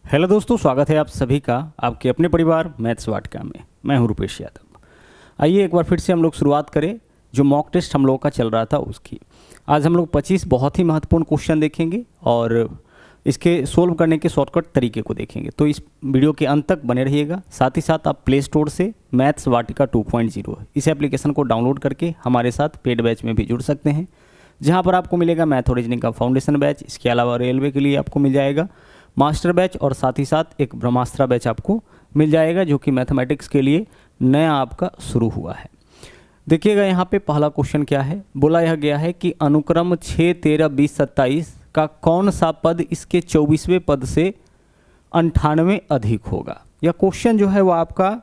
Hello दोस्तों, स्वागत है आप सभी का आपके अपने परिवार मैथ्स वाटिका में। मैं हूं रुपेश यादव। आइए एक बार फिर से हम लोग शुरुआत करें जो मॉक टेस्ट हम लोग का चल रहा था उसकी। आज हम लोग 25 बहुत ही महत्वपूर्ण क्वेश्चन देखेंगे और इसके सोल्व करने के शॉर्टकट तरीके को देखेंगे। तो इस वीडियो के अंत तक बने रहिएगा। साथ ही साथ आप प्ले स्टोर से मैथ्स वाटिका 2.0 इस एप्लीकेशन को डाउनलोड करके हमारे साथ पेड बैच में भी जुड़ सकते हैं, जहाँ पर आपको मिलेगा मैथ ओरिजिनिंग का फाउंडेशन बैच। इसके अलावा रेलवे के लिए आपको मिल जाएगा मास्टर बैच और साथ ही साथ एक ब्रह्मास्त्र बैच आपको मिल जाएगा, जो कि मैथमेटिक्स के लिए नया आपका शुरू हुआ है। देखिएगा यहाँ पे पहला क्वेश्चन क्या है। बोला यह गया है कि अनुक्रम 6, 13, 20, 27 का कौन सा पद इसके 24वें पद से 98 अधिक होगा। यह क्वेश्चन जो है वो आपका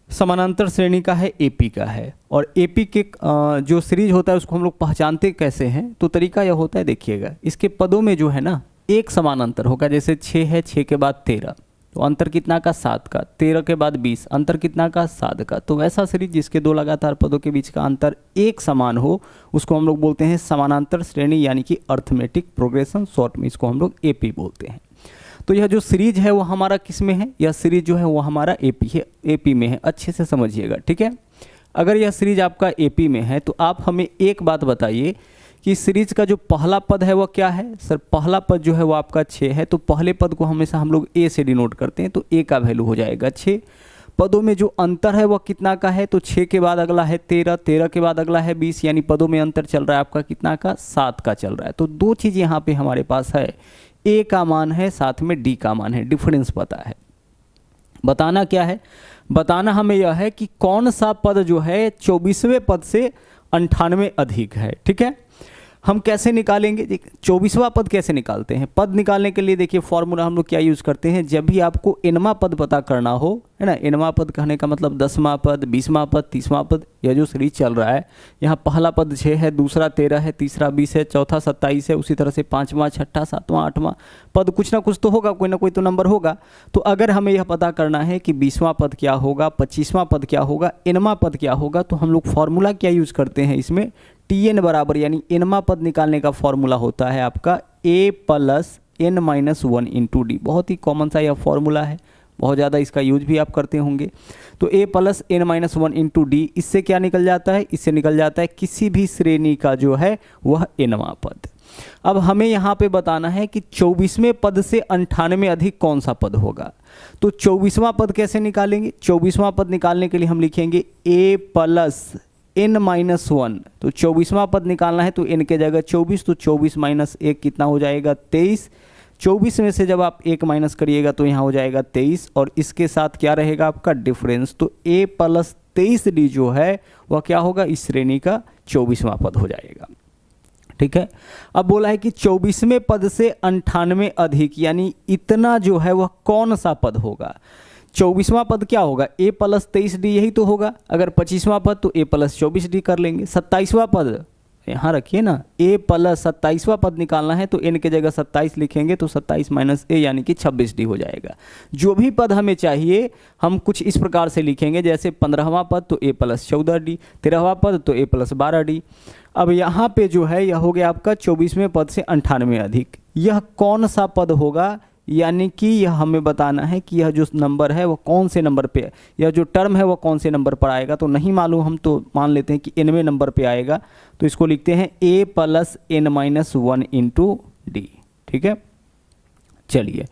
समानांतर श्रेणी का है, एपी का है। और एपी के जो सीरीज होता है उसको हम लोग पहचानते कैसे हैं, तो तरीका यह होता है, देखिएगा इसके पदों में जो है ना एक समानांतर होगा। जैसे 6 है, 6 के बाद 13 तो अंतर कितना का 7 का, 13 के बाद 20 अंतर कितना का 7 का। तो वैसा सीरीज जिसके दो लगातार पदों के बीच का अंतर एक समान हो उसको हम लोग बोलते हैं समानांतर श्रेणी, यानी कि अर्थमेटिक प्रोग्रेशन। शॉर्ट में इसको हम लोग एपी बोलते हैं। तो यह जो सीरीज है वो हमारा किस में है, यह सीरीज जो है वो हमारा एपी है, एपी में है। अच्छे से समझिएगा, ठीक है। अगर यह सीरीज आपका एपी में है तो आप हमें एक बात बताइए कि सीरीज का जो पहला पद है वह क्या है। सर पहला पद जो है वो आपका 6 है, तो पहले पद को हमेशा हम लोग ए से डिनोट करते हैं, तो ए का वैल्यू हो जाएगा 6। पदों में जो अंतर है वह कितना का है, तो 6 के बाद अगला है 13, 13 के बाद अगला है 20, यानी पदों में अंतर चल रहा है आपका कितना का 7 का चल रहा है। तो दो चीज़ यहाँ पे हमारे पास है, ए का मान है, साथ में डी का मान है। डिफरेंस पता है। बताना क्या है, बताना हमें यह है कि कौन सा पद जो है 24वें पद से 98 अधिक है। ठीक है, हम कैसे निकालेंगे, 24वां पद कैसे निकालते हैं। पद निकालने के लिए देखिए फॉर्मूला हम लोग क्या यूज़ करते हैं। जब भी आपको nवां पद पता करना हो, है ना, nवां पद कहने का मतलब 10वां पद, 20वां पद, 30वां पद, यह जो सीरीज चल रहा है, यहाँ पहला पद 6 है, दूसरा 13 है, तीसरा 20 है, चौथा 27 है, उसी तरह से 5वां, 6ठा, 7वां, 8वां पद कुछ ना कुछ तो होगा, कोई ना कोई तो नंबर होगा। तो अगर हमें यह पता करना है कि 20वां पद क्या होगा, 25वां पद क्या होगा, nवां पद क्या होगा, तो हम लोग फॉर्मूला क्या यूज़ करते हैं इसमें, Tn बराबर, यानी nवां पद निकालने का फॉर्मूला होता है आपका a plus n minus 1 into D. बहुत ही कॉमन सा यह फॉर्मूला है, बहुत ज़्यादा इसका यूज भी आप करते होंगे। तो a plus n minus 1 into D, इससे क्या निकल जाता है, इससे निकल जाता है किसी भी श्रेणी का जो है वह nवां पद। अब हमें यहाँ पे बताना है कि 24वें पद से 98 अधिक कौन सा पद होगा। तो 24वां पद कैसे निकालेंगे, 24वां पद निकालने के लिए हम लिखेंगे a प्लस n माइनस 1। तो 24वां पद निकालना है तो n के जगह 24, तो 24 माइनस 1 कितना हो जाएगा 23। 24 में से जब आप 1 माइनस करिएगा तो यहाँ हो जाएगा 23, और इसके साथ क्या रहेगा आपका डिफरेंस। तो a प्लस 23d जो है वह क्या होगा, इस श्रेणी का 24वां पद हो जाएगा। ठीक है, अब बोला है कि 24वें पद से 98 अधिक, यानी इतना जो है वह कौन सा पद होगा। 24वां पद क्या होगा, a प्लस 23d, यही तो होगा। अगर 25वां पद तो a प्लस 24d कर लेंगे। 27वां पद यहाँ रखिए ना, a प्लस 27वां पद निकालना है तो n के जगह 27 लिखेंगे, तो 27 माइनस a यानी कि 26d हो जाएगा। जो भी पद हमें चाहिए हम कुछ इस प्रकार से लिखेंगे, जैसे 15वां पद तो a प्लस 14d, 13वां पद तो a प्लस 12d। अब यहाँ पे जो है यह हो गया आपका 24वें पद से 98 अधिक, यह कौन सा पद होगा, यानी कि यह हमें बताना है कि यह जो नंबर है वह कौन से नंबर पे, यह जो टर्म है वह कौन से नंबर पर आएगा। तो नहीं मालूम, हम तो मान लेते हैं कि nवें नंबर पे आएगा, तो इसको लिखते हैं a plus n minus 1 into D. ठीक है, चलिए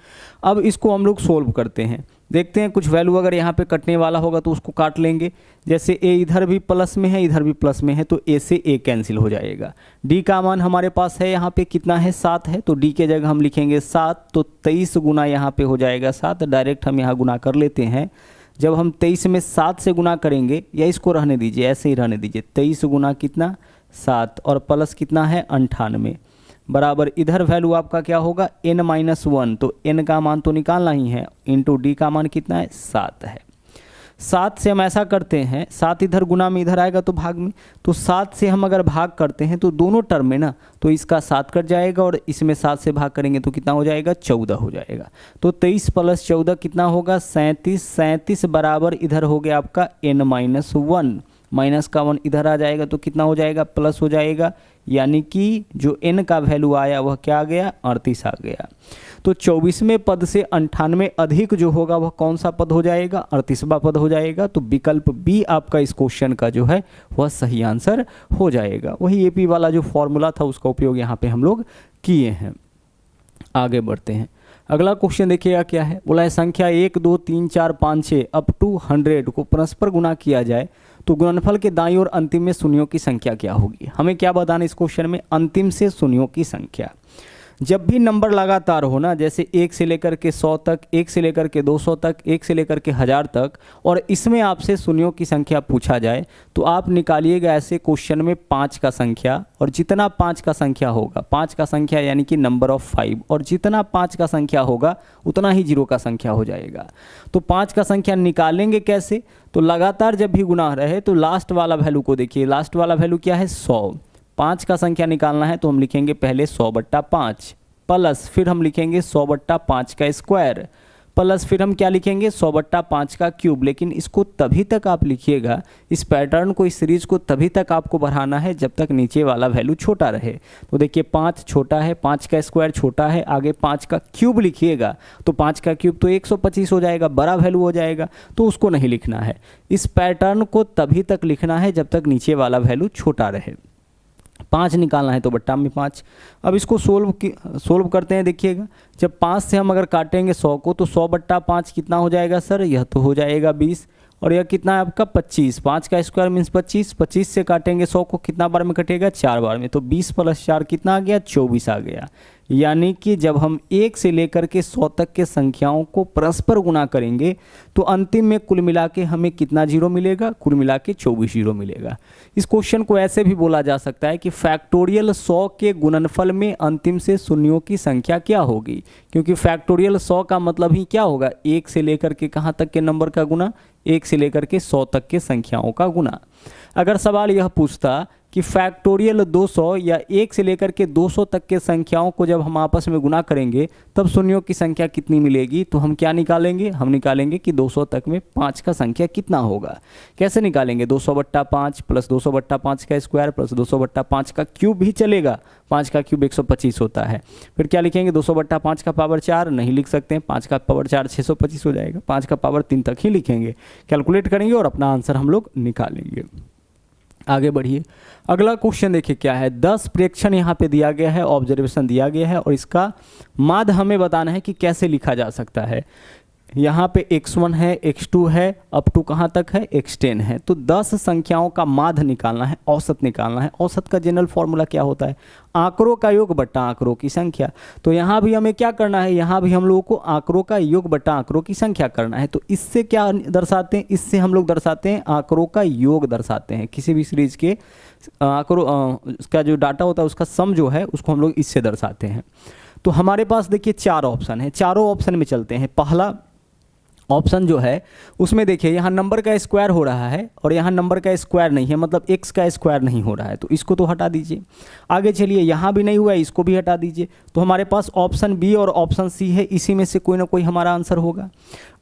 अब इसको हम लोग सोल्व करते हैं। देखते हैं कुछ वैल्यू अगर यहाँ पे कटने वाला होगा तो उसको काट लेंगे। जैसे a इधर भी प्लस में है, इधर भी प्लस में है, तो a से a कैंसिल हो जाएगा। d का मान हमारे पास है यहाँ पे कितना है, 7 है, तो d के जगह हम लिखेंगे 7, तो 23 गुना यहाँ पे हो जाएगा 7। डायरेक्ट हम यहाँ गुना कर लेते हैं। जब हम 23 में 7 से गुना करेंगे, या इसको रहने दीजिए, ऐसे ही रहने दीजिए, 23 गुना कितना 7, और प्लस कितना है 98 बराबर, इधर वैल्यू आपका क्या होगा n माइनस 1, तो n का मान तो निकालना ही है, इंटू डी का मान कितना है 7 है। 7 से हम ऐसा करते हैं, 7 इधर गुना में इधर आएगा तो भाग में, तो 7 से हम अगर भाग करते हैं तो दोनों टर्म में ना, तो इसका 7 कट जाएगा और इसमें 7 से भाग करेंगे तो कितना हो जाएगा 14 हो जाएगा। तो 23 प्लस 14 कितना होगा 37। 37 बराबर इधर हो गया आपका n माइनस 1, माइनस का 1 इधर आ जाएगा तो कितना हो जाएगा प्लस हो जाएगा यानी कि जो n का वैल्यू आया वह क्या आ गया, 38 आ गया। तो 24वें पद से 98 अधिक जो होगा वह कौन सा पद हो जाएगा, 38वां पद हो जाएगा। तो विकल्प बी आपका इस क्वेश्चन का जो है वह सही आंसर हो जाएगा। वही एपी वाला जो फॉर्मूला था उसका उपयोग यहाँ पे हम लोग किए हैं। आगे बढ़ते हैं, अगला क्वेश्चन देखिएगा क्या है। बोला है संख्या 1 2 3 4 5 6 अप टू 100 को परस्पर गुणा किया जाए तो गुणनफल के दाईं और अंतिम में शून्यों की संख्या क्या होगी। हमें क्या बताना इस क्वेश्चन में, अंतिम से शून्यों की संख्या। जब भी नंबर लगातार हो ना, जैसे 1 से लेकर के 100 तक, 1 से लेकर के 200 तक, 1 से लेकर के 1000 तक, और इसमें आपसे शून्यों की संख्या पूछा जाए तो आप निकालिएगा ऐसे क्वेश्चन में 5 का संख्या, और जितना 5 का संख्या होगा, 5 का संख्या यानी कि नंबर ऑफ 5, और जितना 5 का संख्या होगा उतना ही 0 का संख्या हो जाएगा। तो 5 का संख्या निकालेंगे कैसे, तो लगातार जब भी गुणा रहे तो लास्ट वाला वैल्यू को देखिए, लास्ट वाला वैल्यू क्या है, 100। 5 का संख्या निकालना है तो हम लिखेंगे पहले 100/5 प्लस, फिर हम लिखेंगे 100/5 का स्क्वायर, प्लस फिर हम क्या लिखेंगे 100/5 का क्यूब। लेकिन इसको तभी तक आप लिखिएगा, इस पैटर्न को, इस सीरीज को तभी तक आपको बढ़ाना है जब तक नीचे वाला वैल्यू छोटा रहे। तो देखिए 5 छोटा है, 5 का स्क्वायर छोटा है, आगे 5 का क्यूब लिखिएगा तो 5 का क्यूब तो 125 हो जाएगा, बड़ा वैल्यू हो जाएगा, तो उसको नहीं लिखना है। इस पैटर्न को तभी तक लिखना है जब तक नीचे वाला वैल्यू छोटा रहे। 5 निकालना है तो बट्टा में 5। अब इसको सोल्व करते हैं। देखिएगा जब 5 से हम अगर काटेंगे 100 को तो 100/5 कितना हो जाएगा सर, यह तो हो जाएगा 20, और यह कितना है आपका 25। 5 का स्क्वायर मीन्स 25, 25 से काटेंगे 100 को, कितना बार में कटेगा, 4 बार में। तो 20 + 4 कितना आ गया, 24 आ गया। यानी कि जब हम 1 से लेकर के 100 तक के संख्याओं को परस्पर गुणा करेंगे तो अंतिम में कुल मिला के हमें कितना जीरो मिलेगा, कुल मिला के 24 जीरो मिलेगा। इस क्वेश्चन को ऐसे भी बोला जा सकता है कि फैक्टोरियल 100 के गुणनफल में अंतिम से शून्यों की संख्या क्या होगी, क्योंकि फैक्टोरियल 100 का मतलब ही क्या होगा, 1 से लेकर के कहाँ तक के नंबर का गुना, 1 से लेकर के 100 तक के संख्याओं का गुना। अगर सवाल यह पूछता कि फैक्टोरियल 200 या 1 से लेकर के 200 तक के संख्याओं को जब हम आपस में गुना करेंगे तब शून्यों की संख्या कितनी मिलेगी, तो हम क्या निकालेंगे, हम निकालेंगे कि 200 तक में 5 का संख्या कितना होगा। कैसे निकालेंगे, 200/5 प्लस 200/5 का स्क्वायर प्लस 200/5 का क्यूब भी चलेगा। 5 का क्यूब 125 होता है। फिर क्या लिखेंगे, 200/5 का पावर 4 नहीं लिख सकते हैं, 5 का पावर 4 625 हो जाएगा। 5 का पावर 3 तक ही लिखेंगे, कैलकुलेट करेंगे और अपना आंसर हम लोग निकालेंगे। आगे बढ़िए, अगला क्वेश्चन देखिए क्या है। 10 प्रेक्षण यहाँ पे दिया गया है, ऑब्जर्वेशन दिया गया है, और इसका माध्य हमें बताना है कि कैसे लिखा जा सकता है। यहाँ पे x1 है, x2 है, अप टू कहाँ तक है, x10 है। तो 10 संख्याओं का माध्य निकालना है, औसत निकालना है। औसत का जनरल फॉर्मूला क्या होता है, आंकड़ों का योग बट्टा आंकड़ों की संख्या। तो यहाँ भी हमें क्या करना है, यहाँ भी हम लोगों को आंकड़ों का योग बट्टा आंकड़ों की संख्या करना है। तो इससे क्या दर्शाते हैं, इससे हम लोग दर्शाते हैं आंकड़ों का योग दर्शाते हैं। किसी भी सीरीज के आंकड़ों का जो डाटा होता है उसका सम जो है उसको हम लोग इससे दर्शाते हैं। तो हमारे पास देखिए 4 ऑप्शन है, चारों ऑप्शन में चलते हैं। पहला ऑप्शन जो है उसमें देखिए यहाँ नंबर का स्क्वायर हो रहा है और यहाँ नंबर का स्क्वायर नहीं है, मतलब x का स्क्वायर नहीं हो रहा है, तो इसको तो हटा दीजिए। आगे चलिए, यहाँ भी नहीं हुआ है, इसको भी हटा दीजिए। तो हमारे पास ऑप्शन बी और ऑप्शन सी है, इसी में से कोई ना कोई हमारा आंसर होगा।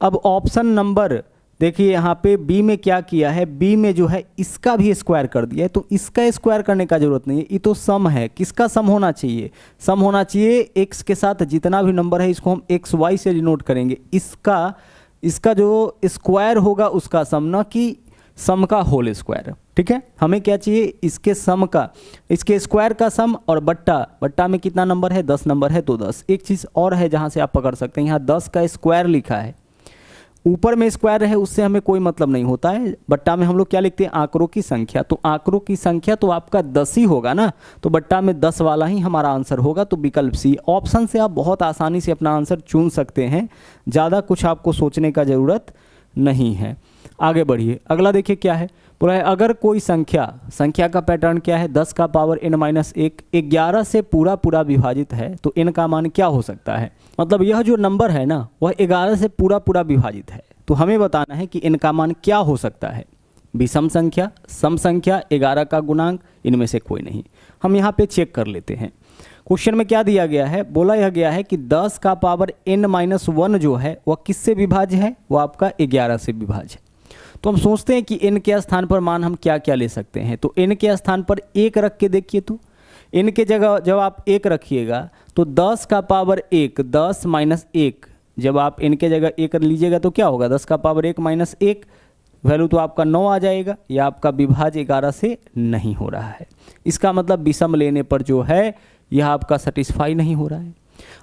अब ऑप्शन नंबर देखिए यहाँ पे बी में क्या किया है, बी में जो है इसका भी स्क्वायर कर दिया है, तो इसका स्क्वायर करने का जरूरत नहीं है, ये तो सम है। किसका सम होना चाहिए, सम होना चाहिए x के साथ जितना भी नंबर है इसको हम xy से डिनोट करेंगे। इसका जो स्क्वायर होगा उसका सम, ना कि सम का होल स्क्वायर। ठीक है, हमें क्या चाहिए, इसके सम का, इसके स्क्वायर का सम, और बट्टा में कितना नंबर है, 10 नंबर है तो 10। एक चीज़ और है जहाँ से आप पकड़ सकते हैं, यहाँ 10 का स्क्वायर लिखा है, ऊपर में स्क्वायर रहे उससे हमें कोई मतलब नहीं होता है। बट्टा में हम लोग क्या लिखते हैं, आंकड़ों की संख्या। तो आंकड़ों की संख्या तो आपका 10 ही होगा ना, तो बट्टा में 10 वाला ही हमारा आंसर होगा। तो विकल्प सी ऑप्शन से आप बहुत आसानी से अपना आंसर चुन सकते हैं, ज़्यादा कुछ आपको सोचने का ज़रूरत नहीं है। आगे बढ़िए, अगला देखिए क्या है, बोला है अगर कोई संख्या का पैटर्न क्या है, 10 का पावर n-1 11 से पूरा विभाजित है तो n का मान क्या हो सकता है। मतलब यह जो नंबर है ना वह 11 से पूरा विभाजित है, तो हमें बताना है कि n का मान क्या हो सकता है। विषम संख्या, सम संख्या, 11 का गुणांक, इनमें से कोई नहीं। हम यहाँ पे चेक कर लेते हैं। क्वेश्चन में क्या दिया गया है, बोला यह गया है कि 10 का पावर n-1 जो है वह किससे विभाज्य है, वह आपका 11 से विभाज्य है। तो हम सोचते हैं कि n के स्थान पर मान हम क्या क्या ले सकते हैं। तो n के स्थान पर 1 रख के देखिए, तो इनके जगह जब आप 1 रखिएगा तो 10 का पावर 1, 10 माइनस 1, जब आप इनके जगह 1 लीजिएगा तो क्या होगा, 10 का पावर 1 माइनस 1, वैल्यू तो आपका 9 आ जाएगा। या आपका विभाज्य 11 से नहीं हो रहा है। इसका मतलब विषम लेने पर जो है यह आपका सेटिस्फाई नहीं हो रहा है।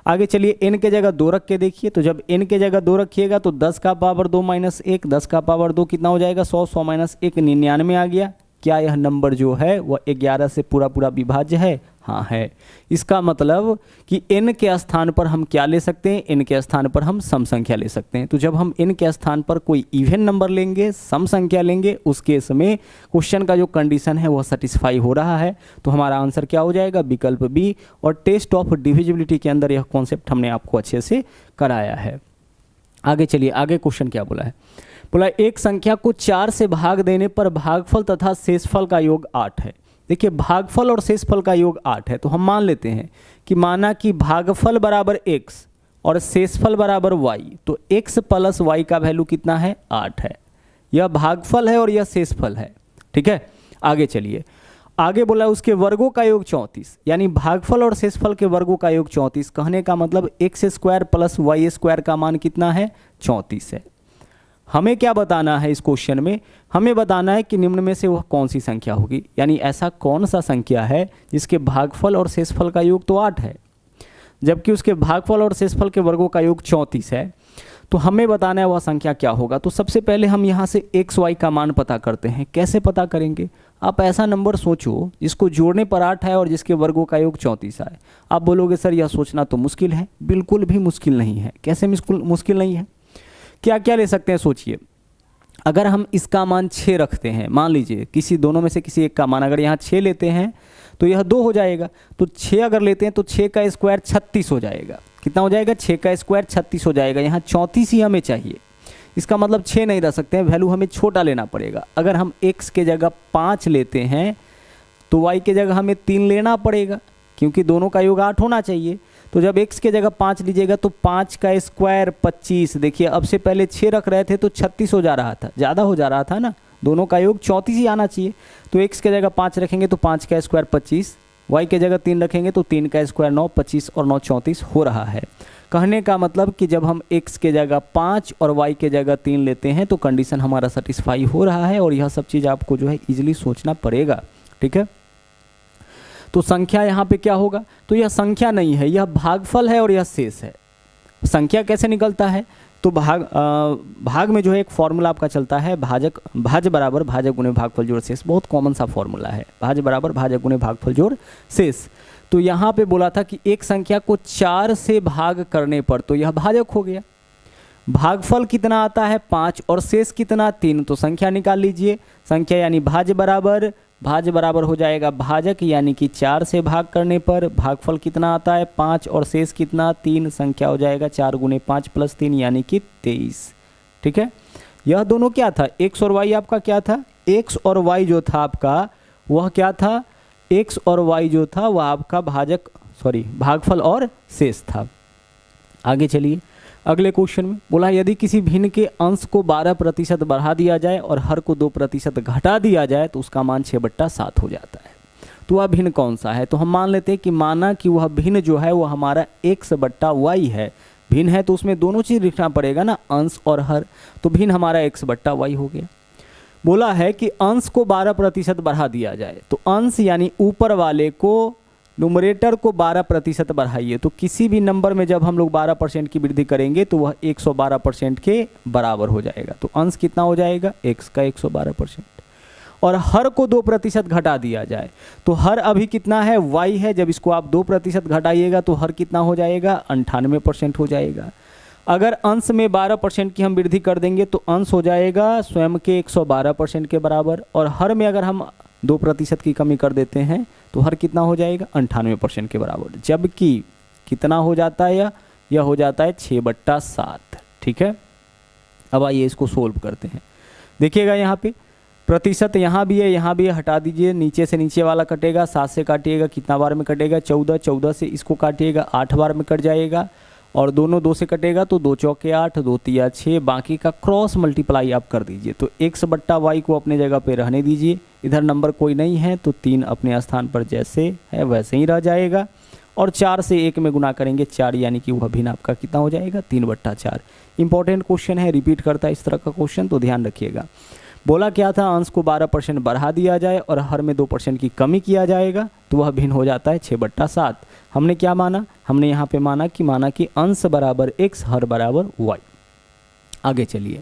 आगे चलिए, n के जगह 2 रख के देखिए। तो जब n के जगह 2 रखिएगा तो 10 का पावर 2 माइनस 1, 10 का पावर 2 कितना हो जाएगा, 100, 100 माइनस 1 99 आ गया। क्या यह नंबर जो है वह 11 से पूरा पूरा विभाज्य है? हाँ है। इसका मतलब कि n के स्थान पर हम क्या ले सकते हैं, n के स्थान पर हम सम संख्या ले सकते हैं। तो जब हम n के स्थान पर कोई इवन नंबर लेंगे, सम संख्या लेंगे, उस केस में क्वेश्चन का जो कंडीशन है वह सेटिस्फाई हो रहा है। तो हमारा आंसर क्या हो जाएगा, विकल्प बी। और टेस्ट ऑफ डिविजिबिलिटी के अंदर यह कॉन्सेप्ट हमने आपको अच्छे से कराया है। आगे चलिए, आगे क्वेश्चन क्या बोला है, बोला एक संख्या को 4 से भाग देने पर भागफल तथा शेषफल का योग 8 है। देखिए, भागफल और शेषफल का योग 8 है। तो हम मान लेते हैं कि माना कि भागफल बराबर x और शेषफल बराबर y, तो x प्लस y का वैल्यू कितना है, 8 है। यह भागफल है और यह शेषफल है। ठीक है, आगे चलिए, आगे बोला उसके वर्गों का योग 34, यानी भागफल और शेषफल के वर्गों का योग 34। कहने का मतलब x square plus y square का मान कितना है, 34 है। हमें क्या बताना है इस क्वेश्चन में, हमें बताना है कि निम्न में से वह कौन सी संख्या होगी, यानी ऐसा कौन सा संख्या है जिसके भागफल और शेषफल का योग तो 8 है, जबकि उसके भागफल और शेषफल के वर्गों का योग 34 है। तो हमें बताना है वह संख्या क्या होगा। तो सबसे पहले हम यहाँ से एक्स वाई का मान पता करते हैं। कैसे पता करेंगे, आप ऐसा नंबर सोचो जिसको जोड़ने पर 8 है और जिसके वर्गों का योग 34 है। आप बोलोगे सर यह सोचना तो मुश्किल है, बिल्कुल भी मुश्किल नहीं है। कैसे मुश्किल नहीं है, क्या क्या ले सकते हैं सोचिए। अगर हम इसका मान 6 रखते हैं, मान लीजिए किसी दोनों में से किसी एक का मान अगर यहाँ 6 लेते हैं तो यह 2 हो जाएगा। तो 6 अगर लेते हैं तो 6 का स्क्वायर 36 हो जाएगा। कितना हो जाएगा, 6 का स्क्वायर 36 हो जाएगा। यहाँ 34 ही हमें चाहिए, इसका मतलब 6 नहीं रह सकते हैं, वैल्यू हमें छोटा लेना पड़ेगा। अगर हम x के जगह 5 लेते हैं तो y के जगह हमें 3 लेना पड़ेगा, क्योंकि दोनों का योग 8 होना चाहिए। तो जब x के जगह 5 लीजिएगा तो 5 का स्क्वायर 25। देखिए, अब से पहले 6 रख रहे थे तो 36 हो जा रहा था, ज़्यादा हो जा रहा था ना, दोनों का योग 34 ही आना चाहिए। तो x के जगह 5 रखेंगे तो 5 का स्क्वायर 25, y के जगह 3 रखेंगे तो 3 का स्क्वायर 9, 25 और 9 34 हो रहा है। कहने का मतलब कि जब हम x के जगह 5 और y के जगह 3 लेते हैं तो कंडीशन हमारा सेटिस्फाई हो रहा है। और यह सब चीज़ आपको जो है ईजिली सोचना पड़ेगा। ठीक है, तो संख्या यहाँ पे क्या होगा, तो यह संख्या नहीं है, यह भागफल है और यह शेष है। संख्या कैसे निकलता है, तो भाग में जो है एक फॉर्मूला आपका चलता है, भाज्य बराबर भाजक गुणे भागफल जोड़ शेष। बहुत कॉमन सा फॉर्मूला है, भाज्य बराबर भाजक गुणे भागफल जोड़ शेष। तो यहाँ पे बोला था कि एक संख्या को 4 से भाग करने पर तो यह भाजक हो गया। भागफल कितना आता है 5 और शेष कितना 3, तो संख्या निकाल लीजिए। संख्या यानी भाज्य बराबर हो जाएगा भाजक, यानी कि 4 से भाग करने पर भागफल कितना आता है 5 और शेष कितना 3, संख्या हो जाएगा 4 गुणे 5 प्लस 3 यानी कि 23। ठीक है, यह दोनों क्या था, x और y आपका क्या था, x और y जो था आपका वह क्या था, x और y जो था वह आपका भागफल और शेष था। आगे चलिए, अगले क्वेश्चन में बोला यदि किसी भिन्न के अंश को 12% बढ़ा दिया जाए और हर को 2% घटा दिया जाए तो उसका मान 6/7 हो जाता है। तो वह भिन्न कौन सा है, तो हम मान लेते हैं कि माना कि वह भिन्न जो है वह हमारा x/y है। भिन्न है तो उसमें दोनों चीज़ लिखना पड़ेगा ना, अंश और हर। तो भिन्न हमारा x/y हो गया। बोला है कि अंश को 12% बढ़ा दिया जाए, तो अंश यानी ऊपर वाले को, न्यूमरेटर को 12% बढ़ाइए। तो किसी भी नंबर में जब हम लोग 12% की वृद्धि करेंगे तो वह 112% के बराबर हो जाएगा। तो अंश कितना हो जाएगा, x का 112%। और हर को 2% घटा दिया जाए, तो हर अभी कितना है, y है। जब इसको आप 2% घटाइएगा तो हर कितना हो जाएगा, 98% हो जाएगा। अगर अंश में 12% की हम वृद्धि कर देंगे तो अंश हो जाएगा स्वयं के 112% के बराबर। और हर में अगर हम 2% की कमी कर देते हैं तो हर कितना हो जाएगा, 98% के बराबर। जबकि कितना हो जाता है, यह हो जाता है 6/7। ठीक है, अब आइए इसको सोल्व करते हैं। देखिएगा यहाँ पे प्रतिशत यहाँ भी है, यहाँ भी है, हटा दीजिए। नीचे से नीचे वाला कटेगा, 7 से काटिएगा, कितना बार में कटेगा, 14 से इसको काटिएगा 8 बार में कट जाएगा। और दोनों 2 से कटेगा तो 2 चौके 8, 2 तिया 6, बाकी का क्रॉस मल्टीप्लाई आप कर दीजिए। तो x बट्टा वाई को अपने जगह पे रहने दीजिए, इधर नंबर कोई नहीं है तो 3 अपने स्थान पर जैसे है वैसे ही रह जाएगा, और 4 से 1 में गुना करेंगे 4, यानी कि वह भिन्न आपका कितना हो जाएगा 3/4। इंपॉर्टेंट क्वेश्चन है, रिपीट करता है इस तरह का क्वेश्चन, तो ध्यान रखिएगा। बोला क्या था, अंश को 12% बढ़ा दिया जाए और हर में 2% की कमी किया जाएगा तो वह भिन्न हो जाता है 6/7। हमने क्या माना, हमने यहाँ पे माना कि अंश बराबर x, हर बराबर y। आगे चलिए,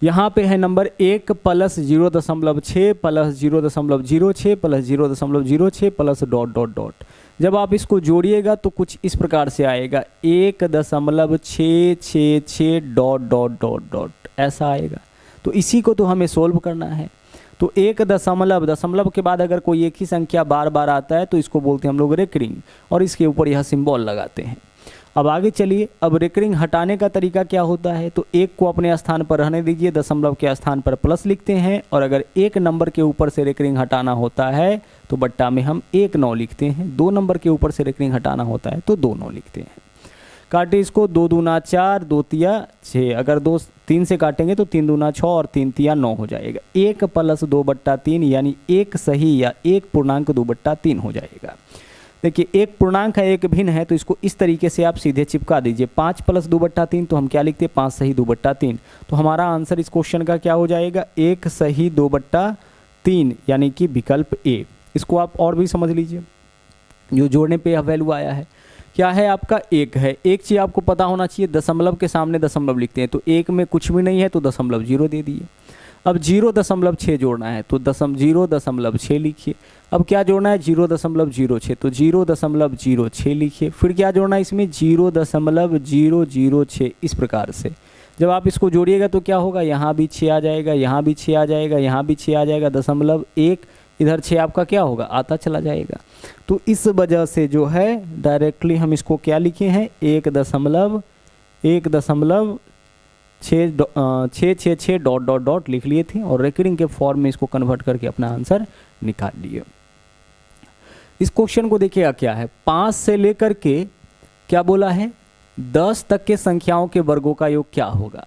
यहाँ पे है number 1 plus 0.6 plus 0.06 plus 0.06 plus dot dot dot. जब आप इसको जोड़िएगा तो कुछ इस प्रकार से आएगा 1.666 डॉट डॉट डॉट डॉट, ऐसा आएगा। तो इसी को तो हमें सोल्व करना है। तो 1 दशमलव के बाद अगर कोई एक ही संख्या बार बार आता है तो इसको बोलते हैं हम लोग रेकरिंग, और इसके ऊपर यह सिंबल लगाते हैं। अब आगे चलिए, अब रेकरिंग हटाने का तरीका क्या होता है, तो 1 को अपने स्थान पर रहने दीजिए, दशमलव के स्थान पर प्लस लिखते हैं, और अगर 1 नंबर के ऊपर से रेकरिंग हटाना होता है तो बट्टा में हम 1 9 लिखते हैं, 2 नंबर के ऊपर से रेकरिंग हटाना होता है तो 2 9 लिखते हैं। काटे इसको, 2 दूना 4, 2 तिया 6, अगर 2 3 से काटेंगे तो 3 दूना 6 और 3 तिया 9 हो जाएगा। 1 प्लस 2/3 यानी 1 सही या 1.2/3 हो जाएगा। देखिए, एक पूर्णांक है, एक भिन्न है, तो इसको इस तरीके से आप सीधे चिपका दीजिए। 5 प्लस 2/3 तो हम क्या लिखते हैं, 5 सही 2/3। तो हमारा आंसर इस क्वेश्चन का क्या हो जाएगा, 1 सही 2/3, यानी कि विकल्प ए। इसको आप और भी समझ लीजिए, जो जोड़ने पे यह वैल्यू आया है क्या है आपका 1 है। एक चीज़ आपको पता होना चाहिए, दशमलव के सामने दशमलव लिखते हैं, तो 1 में कुछ भी नहीं है तो 0.0 दे दिए। अब 0.6 जोड़ना है तो 0.6 लिखिए। अब क्या जोड़ना है, 0.06, तो 0.06 लिखिए। फिर क्या जोड़ना है इसमें, 0.006। इस प्रकार से जब आप इसको जोड़िएगा तो क्या होगा, यहाँ भी 6 आ जाएगा, यहाँ भी 6 आ जाएगा, यहाँ भी 6 आ जाएगा, 0.1 इधर 6 आपका क्या होगा, आता चला जाएगा। तो इस वजह से जो है डायरेक्टली हम इसको क्या लिखे हैं, 1.666 डॉट डॉट डॉट लिख लिए थे, और रेकरिंग के फॉर्म में इसको कन्वर्ट करके अपना आंसर निकाल लिए। इस क्वेश्चन को देखिएगा क्या है, 5 से लेकर के क्या बोला है 10 तक के संख्याओं के वर्गों का योग क्या होगा,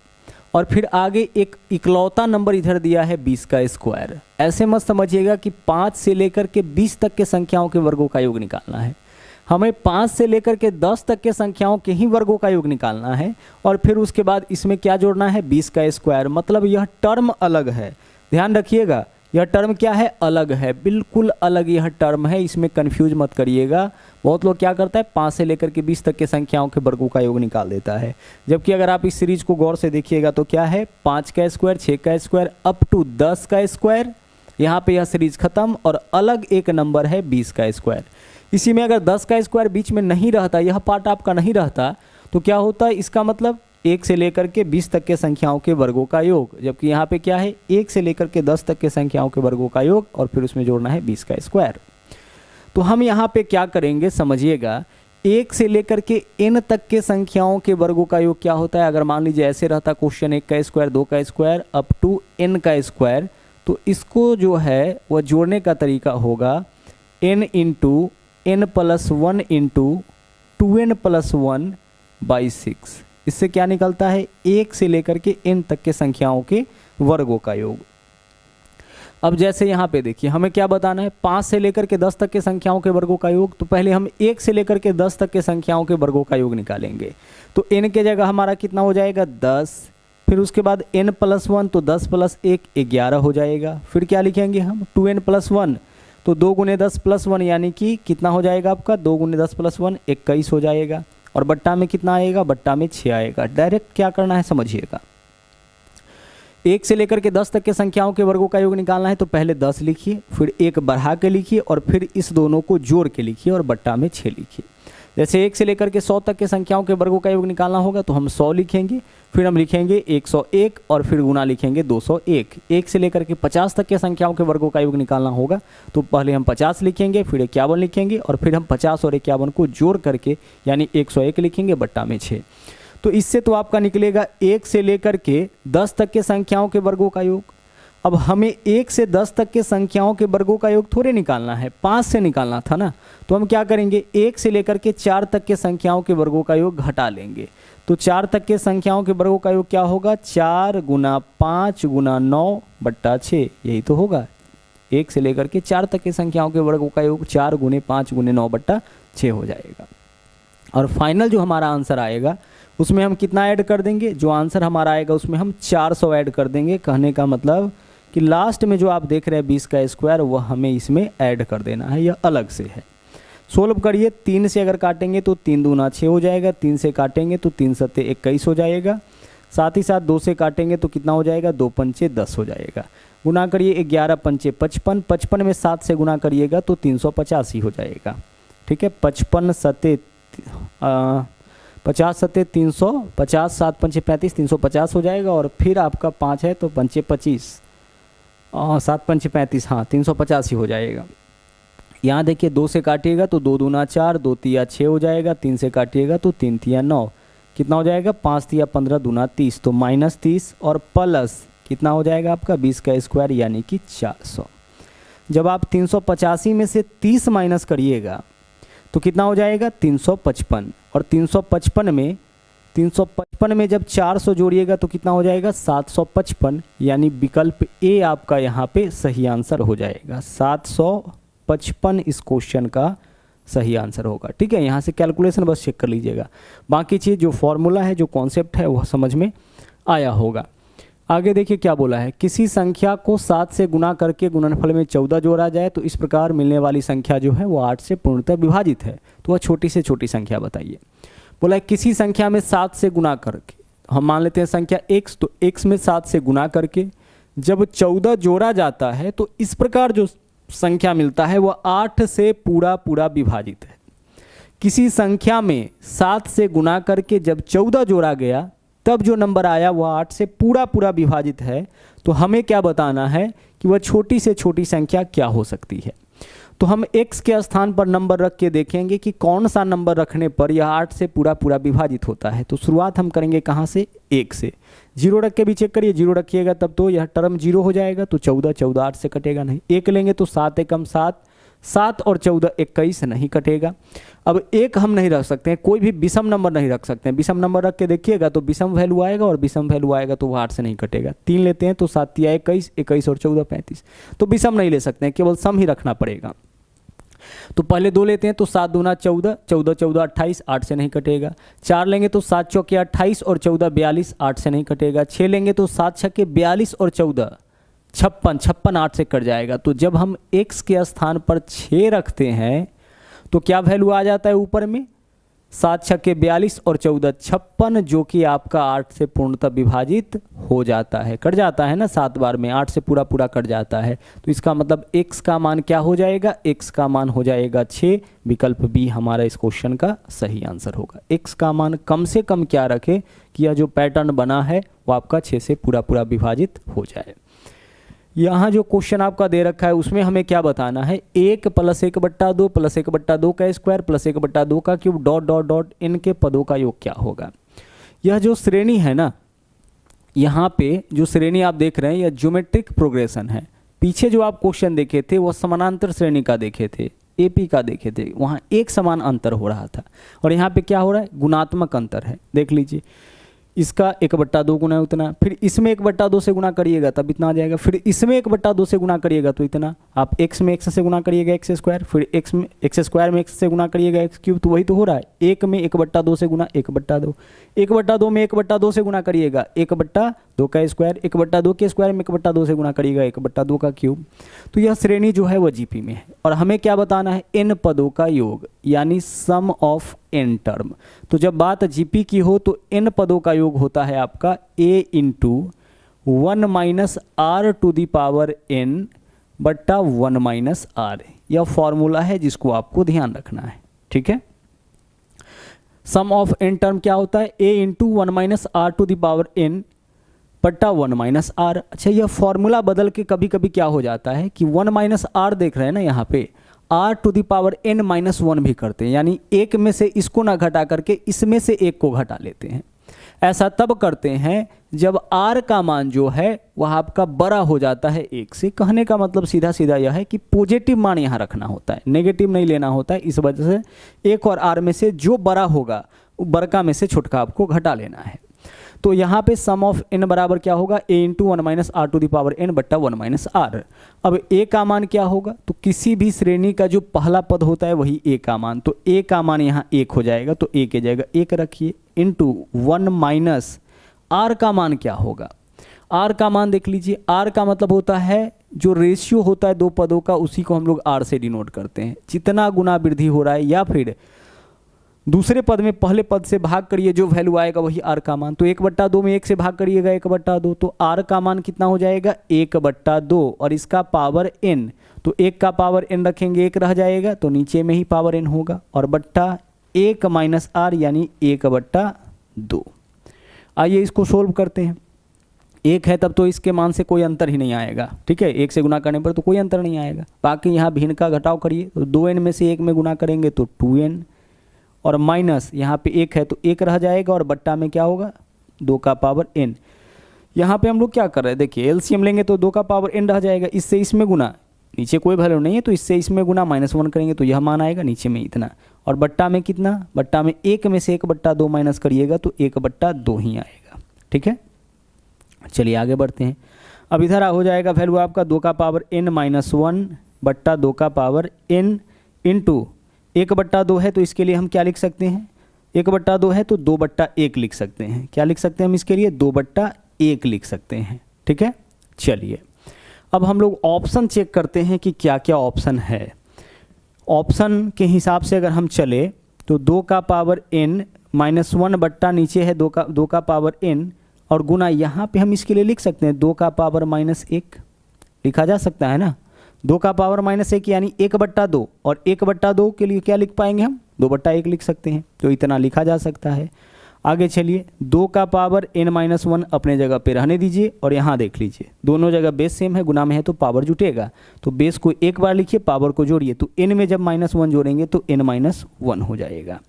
और फिर आगे एक इकलौता नंबर इधर दिया है 20 का स्क्वायर। ऐसे मत समझिएगा कि 5 से लेकर के 20 तक के संख्याओं के वर्गों का योग निकालना है, हमें 5 से लेकर के 10 तक के संख्याओं के ही वर्गों का योग निकालना है, और फिर उसके बाद इसमें क्या जोड़ना है, 20 का स्क्वायर। मतलब यह टर्म अलग है, ध्यान रखिएगा, यह टर्म क्या है, अलग है, बिल्कुल अलग यह टर्म है, इसमें कंफ्यूज मत करिएगा। बहुत लोग क्या करता है, 5 से लेकर के 20 तक के संख्याओं के वर्गों का योग निकाल देता है, जबकि अगर आप इस सीरीज को गौर से देखिएगा तो क्या है, 5 का स्क्वायर, 6 का स्क्वायर अप टू 10 का स्क्वायर। यहाँ पे यह सीरीज खत्म, और अलग एक नंबर है 20 का स्क्वायर। इसी में अगर 10 का स्क्वायर बीच में नहीं रहता, यह पार्ट आपका नहीं रहता, तो क्या होता है, इसका मतलब 1 से लेकर के 20 तक के संख्याओं के वर्गों का योग, जबकि यहाँ पे क्या है, 1 से लेकर के 10 तक के संख्याओं के वर्गों का योग, और फिर उसमें जोड़ना है 20 का स्क्वायर। तो हम यहाँ पे क्या करेंगे समझिएगा, 1 से लेकर के n तक के संख्याओं के वर्गों का योग क्या होता है। अगर मान लीजिए ऐसे रहता क्वेश्चन, 1 का स्क्वायर, 2 का स्क्वायर अप टू n का स्क्वायर, तो इसको जो है वह जोड़ने का तरीका होगा n into n plus 1 into 2n plus 1/6। इससे क्या निकलता है, 1 से लेकर के n तक के संख्याओं के वर्गों का योग। अब जैसे यहाँ पे देखिए, हमें क्या बताना है, 5 से लेकर के 10 तक के संख्याओं के वर्गों का योग। तो पहले हम 1 से लेकर के 10 तक के संख्याओं के वर्गों का योग निकालेंगे। तो n के जगह हमारा कितना हो जाएगा, 10। फिर उसके बाद n प्लस 1, तो 10 प्लस 1 11 हो जाएगा। फिर क्या लिखेंगे हम, 2n प्लस 1, तो 2 गुने 10 प्लस 1 यानी कि कितना हो जाएगा आपका, 2 गुने 10 प्लस 1 21 हो जाएगा। और बट्टा में कितना आएगा, बट्टा में 6 आएगा। डायरेक्ट क्या करना है समझिएगा, 1 से लेकर के 10 तक के संख्याओं के वर्गों का योग निकालना है, तो पहले 10 लिखिए, फिर 1 बढ़ा के लिखिए, और फिर इस दोनों को जोड़ के लिखिए, और बट्टा में 6 लिखिए। जैसे 1 से लेकर के 100 तक के संख्याओं के वर्गों का योग निकालना होगा तो हम 100 लिखेंगे, फिर हम लिखेंगे 101, और फिर गुना लिखेंगे 201। 1 से लेकर के 50 तक के संख्याओं के वर्गों का योग निकालना होगा तो पहले हम 50 लिखेंगे, फिर 51 लिखेंगे, और फिर हम 50 और 51 को जोड़ करके यानी 101 लिखेंगे, बट्टा में 6। तो इससे तो आपका निकलेगा 1 से लेकर के 10 तक के संख्याओं के वर्गों का योग। अब हमें 1 से 10 तक के संख्याओं के वर्गों का योग थोड़े निकालना है, 5 से निकालना था ना। तो हम क्या करेंगे, 1 से लेकर के 4 तक के संख्याओं के वर्गों का योग घटा लेंगे। तो 4 तक के संख्याओं के वर्गों का योग क्या होगा, 4 गुना 5 गुना 9 बट्टा 6, यही तो होगा। 1 से लेकर के 4 तक के संख्याओं के वर्गों का योग 4 गुने 5 गुने 9 बट्टा 6 हो जाएगा। और फाइनल जो हमारा आंसर आएगा उसमें हम कितना ऐड कर देंगे, जो आंसर हमारा आएगा उसमें हम 400 ऐड कर देंगे। कहने का मतलब कि लास्ट में जो आप देख रहे हैं 20 का स्क्वायर, वह हमें इसमें ऐड कर देना है, यह अलग से है। सोल्व करिए, 3 से अगर काटेंगे तो 3 दूना 6 हो जाएगा, 3 से काटेंगे तो 3 सत्ते 21 हो जाएगा, साथ ही साथ 2 से काटेंगे तो कितना हो जाएगा, 2 पंचे 10 हो जाएगा। गुना करिए, 11 पंचे 55, 55 में 7 से गुना करिएगा तो 385 हो जाएगा। ठीक है, 55 सत्ते 50 सत्ते 350, 7 पंचे 35, 350 हो जाएगा। और फिर आपका 5 है तो पंचे 25, 7 पंचे 35, हाँ 385 हो जाएगा। यहाँ देखिए 2 से काटिएगा तो 2 दूना 4, 2 तिया 6 हो जाएगा, 3 से काटिएगा तो 3 तिया 9, कितना हो जाएगा, 5 तिया 15 दूना 30, तो -30 और प्लस कितना हो जाएगा आपका 20 का स्क्वायर यानी कि 400। जब आप 385 में से 30 माइनस करिएगा तो कितना हो जाएगा 355, और 355 में जब 400 जोड़िएगा तो कितना हो जाएगा 755, यानी विकल्प ए आपका यहाँ पे सही आंसर हो जाएगा। 755 इस क्वेश्चन का सही आंसर होगा। ठीक है, यहाँ से कैलकुलेशन बस चेक कर लीजिएगा, बाकी चीज़ जो फॉर्मूला है, जो कॉन्सेप्ट है वह समझ में आया होगा। आगे देखिए क्या बोला है, किसी संख्या को 7 से गुना करके गुणनफल में 14 जोड़ा जाए तो इस प्रकार मिलने वाली संख्या जो है वो 8 से पूर्णतः विभाजित है। तो वह छोटी से छोटी संख्या बताइए। बोला है किसी संख्या में 7 से गुना करके, हम मान लेते हैं संख्या x, तो x में 7 से गुना करके जब 14 जोड़ा जाता है तो इस प्रकार जो संख्या मिलता है वह 8 से पूरा पूरा विभाजित है। किसी संख्या में 7 से गुना करके जब 14 जोड़ा गया तब जो नंबर आया वह 8 से पूरा पूरा विभाजित है। तो हमें क्या बताना है कि वह छोटी से छोटी संख्या क्या हो सकती है। तो हम x के स्थान पर नंबर रख के देखेंगे कि कौन सा नंबर रखने पर यह 8 से पूरा पूरा विभाजित होता है। तो शुरुआत हम करेंगे कहाँ से, 1 से। 0 रख के भी चेक करिए, 0 रखिएगा तब तो यह टर्म 0 हो जाएगा, तो 14 14 8 से कटेगा नहीं। 1 लेंगे तो 7 एकम 7, 7 और 14 21 नहीं कटेगा। अब 1 हम नहीं रख सकते हैं, कोई भी विषम नंबर नहीं रख सकते हैं। विषम नंबर रख के देखिएगा तो विषम वैल्यू आएगा, और विषम वैल्यू आएगा तो वो 8 से नहीं कटेगा। 3 लेते हैं तो 7 या 21, 21 और 14 35, तो विषम नहीं ले सकते हैं, केवल सम ही रखना पड़ेगा। तो पहले 2 लेते हैं तो 7 दूना 14, 14 14 28, 8 से नहीं कटेगा। 4 लेंगे तो 7 चौके 28 और 14 42, 8 से नहीं कटेगा। 6 लेंगे तो 7 छक्के 42 और 14 56, 56 8 से कट जाएगा। तो जब हम x के स्थान पर 6 रखते हैं तो क्या वैल्यू आ जाता है ऊपर में, 7 छक्के 42 और 14 56, जो कि आपका 8 से पूर्णतः विभाजित हो जाता है। कट जाता है ना 7 बार में, 8 से पूरा पूरा कट जाता है। तो इसका मतलब x का मान क्या हो जाएगा, x का मान हो जाएगा 6। विकल्प बी हमारा इस क्वेश्चन का सही आंसर होगा। x का मान कम से कम क्या रखे कि यह जो पैटर्न बना है वो आपका 6 से पूरा पूरा विभाजित हो जाए। यहाँ जो क्वेश्चन आपका दे रखा है उसमें हमें क्या बताना है, 1 + 1/2 + 1/2 का स्क्वायर + 1/2 का क्यूब डॉट डॉट डॉट इनके पदों का योग क्या होगा। यह जो श्रेणी है ना, यहाँ पे जो श्रेणी आप देख रहे हैं यह ज्योमेट्रिक प्रोग्रेशन है। पीछे जो आप क्वेश्चन देखे थे वो समानांतर श्रेणी का देखे थे, एपी का देखे थे, वहाँ एक समान अंतर हो रहा था। और यहाँ पे क्या हो रहा है, गुणात्मक अंतर है। देख लीजिए, इसका 1/2 गुना है उतना, फिर इसमें 1/2 से गुना करिएगा तब इतना आ जाएगा, फिर इसमें 1/2 से गुना करिएगा तो इतना। आप x में x से गुना करिएगा x स्क्वायर, फिर x स्क्वायर में x से गुना करिएगा x क्यूब, तो वही तो हो रहा है। 1 में 1/2 से गुना 1/2, 1/2 में 1/2 से गुना करिएगा 1/2 का स्क्वायर, 1/2 के स्क्वायर में 1/2 से गुना करिएगा 1/2 का क्यूब। तो यह श्रेणी जो है वह जीपी में है। और हमें क्या बताना है, n पदों का योग, यानी सम ऑफ n टर्म। तो जब बात जीपी की हो तो n पदों का योग होता है आपका a × 1 - r⁴ बट्टा 1 - r। यह फॉर्मूला है जिसको आपको ध्यान रखना है। ठीक है, सम ऑफ n टर्म क्या होता है, a × 1 - r⁴ बट्टा 1 - r। अच्छा, यह फॉर्मूला बदल के कभी कभी क्या हो जाता है कि 1 - r देख रहे हैं ना, यहाँ पे r⁴ n - 1 भी करते हैं, यानी एक में से इसको ना घटा करके इसमें से एक को घटा लेते हैं। ऐसा तब करते हैं जब r का मान जो है वह आपका बड़ा हो जाता है 1 से। कहने का मतलब सीधा सीधा यह है कि पॉजिटिव मान यहाँ रखना होता है, नेगेटिव नहीं लेना होता है। इस वजह से 1 और r में से जो बड़ा होगा वो बड़का में से छोटका आपको घटा लेना है। तो यहाँ पे सम ऑफ n बराबर क्या होगा, a into 1 minus r to the power n बट्टा 1 माइनस आर। अब a का मान क्या होगा, तो किसी भी श्रेणी का जो पहला पद होता है वही a का मान, तो a का मान यहाँ 1 हो जाएगा, तो a के जाएगा 1 रखिए इंटू 1 माइनस r का मान क्या होगा। r का मान देख लीजिए, r का मतलब होता है जो रेशियो होता है दो पदों का उसी को हम लोग r से डिनोट करते हैं। जितना गुना वृद्धि हो रहा है या फिर दूसरे पद में पहले पद से भाग करिए, जो वैल्यू आएगा वही r का मान। तो 1/2 में 1 से भाग करिएगा 1/2, तो r का मान कितना हो जाएगा 1/2 और इसका पावर n, तो 1 का पावर n रखेंगे 1 रह जाएगा, तो नीचे में ही पावर n होगा और बट्टा 1 माइनस r यानी 1/2। आइए इसको सोल्व करते हैं। 1 है तब तो इसके मान से कोई अंतर ही नहीं आएगा, ठीक है, 1 से गुना करने पर तो कोई अंतर नहीं आएगा। बाकी यहाँ भिन्न का घटाव करिए, तो 2n में से 1 में गुना करेंगे तो 2n और माइनस यहाँ पे 1 है तो 1 रह जाएगा और बट्टा में क्या होगा 2 का पावर n। यहाँ पे हम लोग क्या कर रहे हैं, देखिए एलसीएम लेंगे तो 2 का पावर n रह जाएगा, इससे इसमें गुना, नीचे कोई वैल्यू नहीं है तो इससे इसमें गुना -1 करेंगे तो यह मान आएगा, नीचे में इतना, और बट्टा में कितना, बट्टा में 1 में से 1/2 माइनस करिएगा तो 1/2 ही आएगा, ठीक है। चलिए आगे बढ़ते हैं। अब इधर हो जाएगा वैल्यू आपका 2 का पावर n माइनस 1 बट्टा 2 का पावर n इंटू 1/2 है तो इसके लिए हम क्या लिख सकते हैं, 1/2 है तो 2/1 लिख सकते हैं। क्या लिख सकते हैं हम इसके लिए, 2/1 लिख सकते हैं, ठीक है। चलिए अब हम लोग ऑप्शन चेक करते हैं कि क्या क्या ऑप्शन है। ऑप्शन के हिसाब से अगर हम चले तो 2 का पावर n माइनस 1 बट्टा नीचे है 2 का पावर n और गुना यहाँ पे हम इसके लिए लिख सकते हैं 2 का पावर -1 लिखा जा सकता है ना। 2 का पावर -1 यानी 1/2 और 1/2 के लिए क्या लिख पाएंगे हम, 2/1 लिख सकते हैं, तो इतना लिखा जा सकता है। आगे चलिए 2 का पावर n-1 अपने जगह पे रहने दीजिए और यहाँ देख लीजिए दोनों जगह बेस सेम है, गुना में है तो पावर जुटेगा, तो बेस को एक बार लिखिए पावर को जोड़िए, तो n में जब -1 जोड़ेंगे तो n-1 हो जाएगा।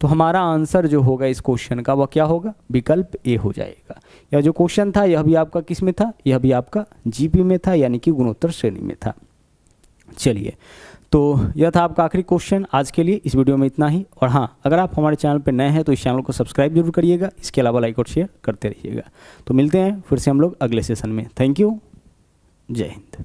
तो हमारा आंसर जो होगा इस क्वेश्चन का वह क्या होगा, विकल्प ए हो जाएगा। यह जो क्वेश्चन था यह भी आपका किस में था, यह भी आपका जीपी में था, यानी कि गुणोत्तर श्रेणी में था। चलिए तो यह था आपका आखिरी क्वेश्चन आज के लिए। इस वीडियो में इतना ही, और हाँ अगर आप हमारे चैनल पर नए हैं तो इस चैनल को सब्सक्राइब जरूर करिएगा, इसके अलावा लाइक और शेयर करते रहिएगा। तो मिलते हैं फिर से हम लोग अगले सेशन में। थैंक यू, जय हिंद।